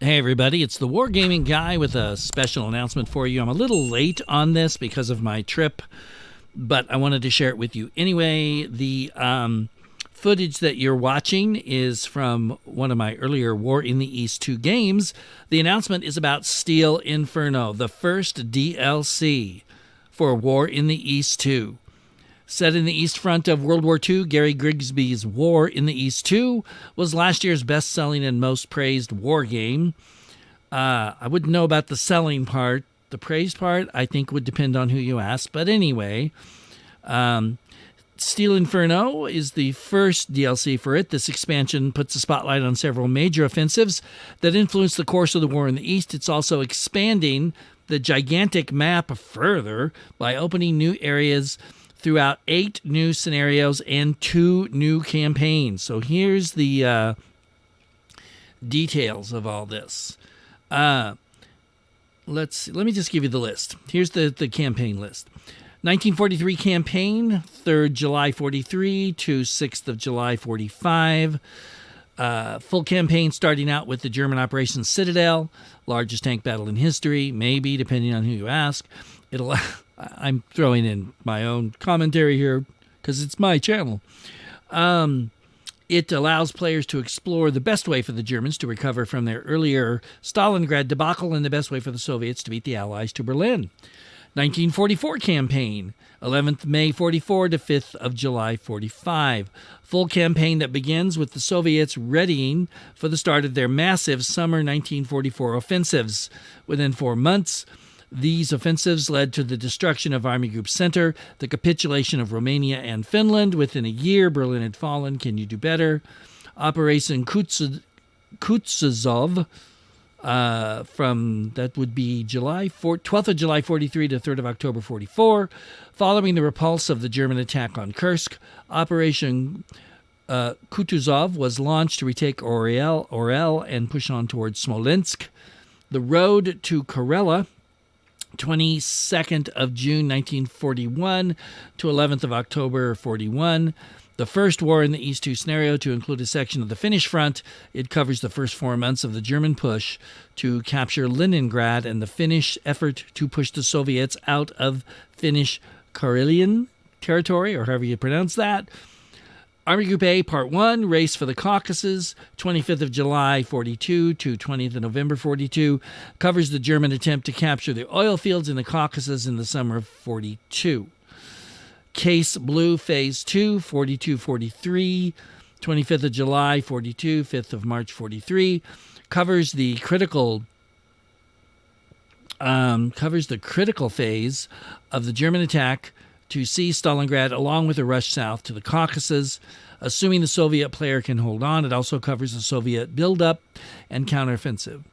Hey everybody, it's the Wargaming Guy with a special announcement for you. I'm a little late on this because of my trip, but I wanted to share it with you anyway. The footage that you're watching is from one of my earlier War in the East 2 games. The announcement is about Steel Inferno, the first DLC for War in the East 2. Set in the East Front of World War II, Gary Grigsby's War in the East 2 was last year's best-selling and most praised war game. I wouldn't know about the selling part. The praised part, I think, would depend on who you ask. But anyway, Steel Inferno is the first DLC for it. This expansion puts a spotlight on several major offensives that influenced the course of the war in the East. It's also expanding the gigantic map further by opening new areas throughout 8 new scenarios and 2 new campaigns. So here's the details of all this. Let me just give you the list. Here's the campaign list. 1943 campaign, 3rd July 43 to 6th of July 45. Full campaign starting out with the German Operation Citadel, largest tank battle in history, maybe, depending on who you ask. I'm throwing in my own commentary here because it's my channel. It allows players to explore the best way for the Germans to recover from their earlier Stalingrad debacle and the best way for the Soviets to beat the Allies to Berlin. 1944 campaign, 11th May 44 to 5th of July 45. Full campaign that begins with the Soviets readying for the start of their massive summer 1944 offensives. Within 4 months, these offensives led to the destruction of Army Group Center, the capitulation of Romania and Finland. Within a year, Berlin had fallen. Can you do better? Operation Kutuzov, from that would be 12th of July 43 to 3rd of October 44. Following the repulse of the German attack on Kursk, Operation Kutuzov was launched to retake Orel and push on towards Smolensk. The road to Karela, 22nd of June 1941 to 11th of October 41. The first War in the East 2 scenario to include a section of the Finnish front. It covers the first 4 months of the German push to capture Leningrad and the Finnish effort to push the Soviets out of Finnish Karelian territory, or however you pronounce that. Army Group A, Part 1, Race for the Caucasus, 25th of July 42 to 20th of November 42, covers the German attempt to capture the oil fields in the Caucasus in the summer of 42. Case Blue, Phase 2, 42-43, 25th of July 42, 5th of March 43, covers the critical phase of the German attack to seize Stalingrad, along with a rush south to the Caucasus. Assuming the Soviet player can hold on, it also covers the Soviet buildup and counteroffensive.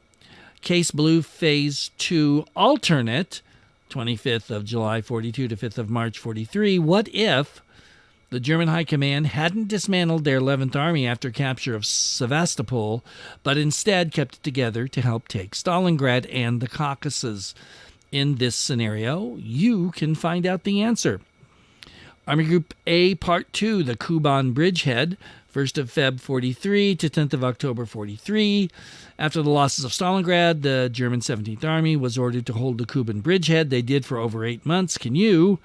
Case Blue, Phase 2, Alternate, 25th of July 42 to 5th of March 43. What if the German High Command hadn't dismantled their 11th Army after capture of Sevastopol, but instead kept it together to help take Stalingrad and the Caucasus? In this scenario, you can find out the answer. Army Group A, Part 2, the Kuban Bridgehead, 1st of Feb 43 to 10th of October 43. After the losses of Stalingrad, the German 17th Army was ordered to hold the Kuban Bridgehead. They did for over 8 months. Can you?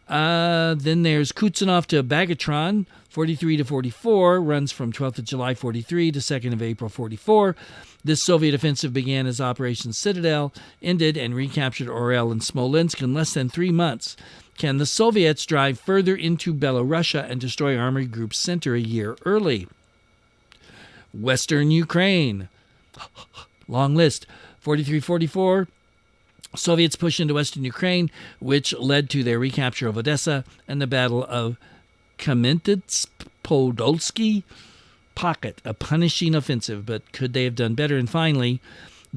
Then there's Kutuzov to Bagatron, 43 to 44, runs from 12th of July 43 to 2nd of April 44. This Soviet offensive began as Operation Citadel, ended and recaptured Orel and Smolensk in less than 3 months. Can the Soviets drive further into Belorussia and destroy Army Group Center a year early? Western Ukraine. Long list. 43-44. Soviets push into Western Ukraine, which led to their recapture of Odessa and the Battle of Kamenets-Podolsky Pocket, a punishing offensive, but could they have done better? And finally,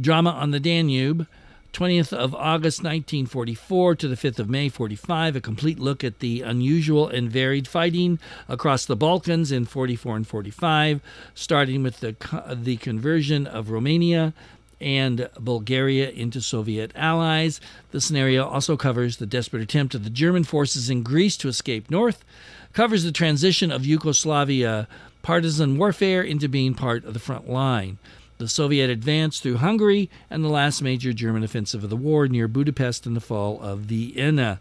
Drama on the Danube, 20th of August 1944 to the 5th of May 45, a complete look at the unusual and varied fighting across the Balkans in 44 and 45, starting with the conversion of Romania and Bulgaria into Soviet allies. The scenario also covers the desperate attempt of the German forces in Greece to escape north, covers the transition of Yugoslavia partisan warfare into being part of the front line. The the Soviet advance through Hungary, and the last major German offensive of the war near Budapest and the fall of Vienna.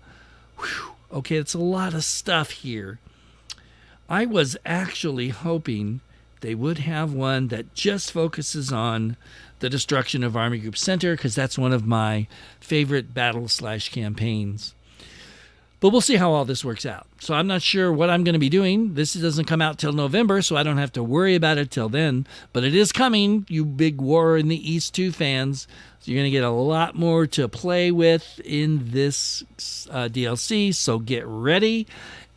Whew. Okay, it's a lot of stuff here. I was actually hoping they would have one that just focuses on the destruction of Army Group Center, because that's one of my favorite battle/campaigns. But we'll see how all this works out. So I'm not sure what I'm going to be doing. This doesn't come out till November, so I don't have to worry about it till then. But it is coming, you big War in the East 2 fans. So you're going to get a lot more to play with in this DLC. So get ready,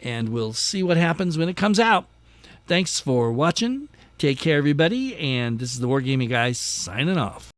and we'll see what happens when it comes out. Thanks for watching. Take care, everybody. And this is the Wargaming Guy signing off.